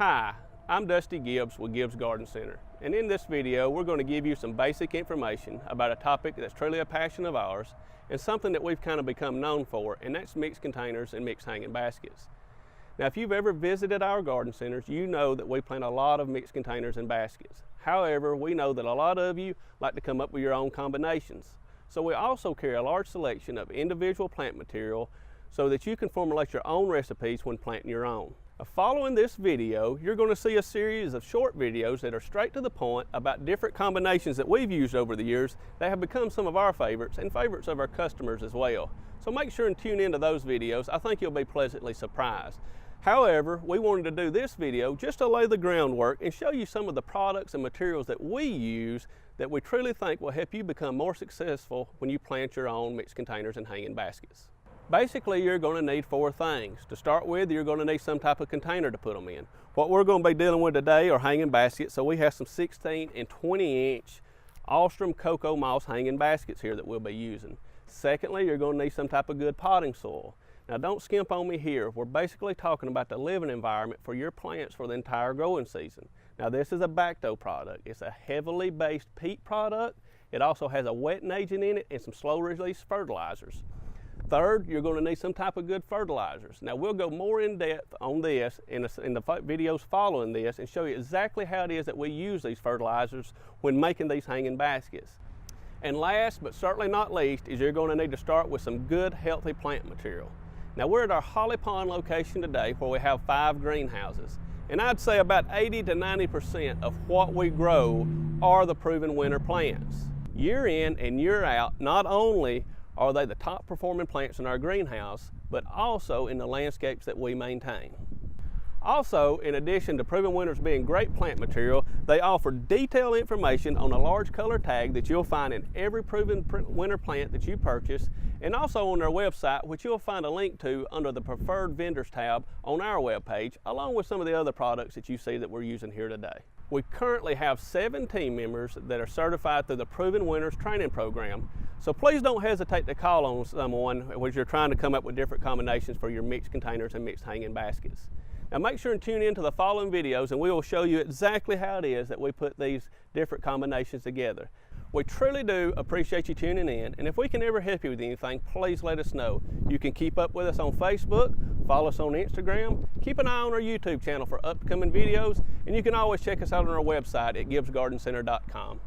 Hi, I'm Dusty Gibbs with Gibbs Garden Center, and in this video we're going to give you some basic information about a topic that's truly a passion of ours and something that we've kind of become known for, and that's mixed containers and mixed hanging baskets. Now, if you've ever visited our garden centers, you know that we plant a lot of mixed containers and baskets. However, we know that a lot of you like to come up with your own combinations. So we also carry a large selection of individual plant material so that you can formulate your own recipes when planting your own. Following this video, you're going to see a series of short videos that are straight to the point about different combinations that we've used over the years that have become some of our favorites and favorites of our customers as well. So make sure and tune into those videos. I think you'll be pleasantly surprised. However, we wanted to do this video just to lay the groundwork and show you some of the products and materials that we use that we truly think will help you become more successful when you plant your own mixed containers and hanging baskets. Basically, you're going to need four things. To start with, you're going to need some type of container to put them in. What we're going to be dealing with today are hanging baskets, so we have some 16 and 20 inch Ostrom cocoa moss hanging baskets here that we'll be using. Secondly, you're going to need some type of good potting soil. Now, don't skimp on me here. We're basically talking about the living environment for your plants for the entire growing season. Now, this is a Bacto product. It's a heavily based peat product. It also has a wetting agent in it and some slow release fertilizers. Third, you're going to need some type of good fertilizers. Now, we'll go more in depth on this in the videos following this and show you exactly how it is that we use these fertilizers when making these hanging baskets. And last but certainly not least is you're going to need to start with some good healthy plant material. Now, we're at our Holly Pond location today where we have 5 greenhouses. And I'd say about 80 to 90% of what we grow are the proven winner plants. Year in and year out, not only are they the top performing plants in our greenhouse, but also in the landscapes that we maintain. Also, in addition to proven winners being great plant material, they offer detailed information on a large color tag that you'll find in every proven winner plant that you purchase, and also on their website, which you'll find a link to under the preferred vendors tab on our webpage, along with some of the other products that you see that we're using here today. We currently have 7 team members that are certified through the Proven Winners training program. So please don't hesitate to call on someone when you're trying to come up with different combinations for your mixed containers and mixed hanging baskets. Now, make sure and tune in to the following videos and we will show you exactly how it is that we put these different combinations together. We truly do appreciate you tuning in, and if we can ever help you with anything, please let us know. You can keep up with us on Facebook, follow us on Instagram, keep an eye on our YouTube channel for upcoming videos, and you can always check us out on our website at gibbsgardencenter.com.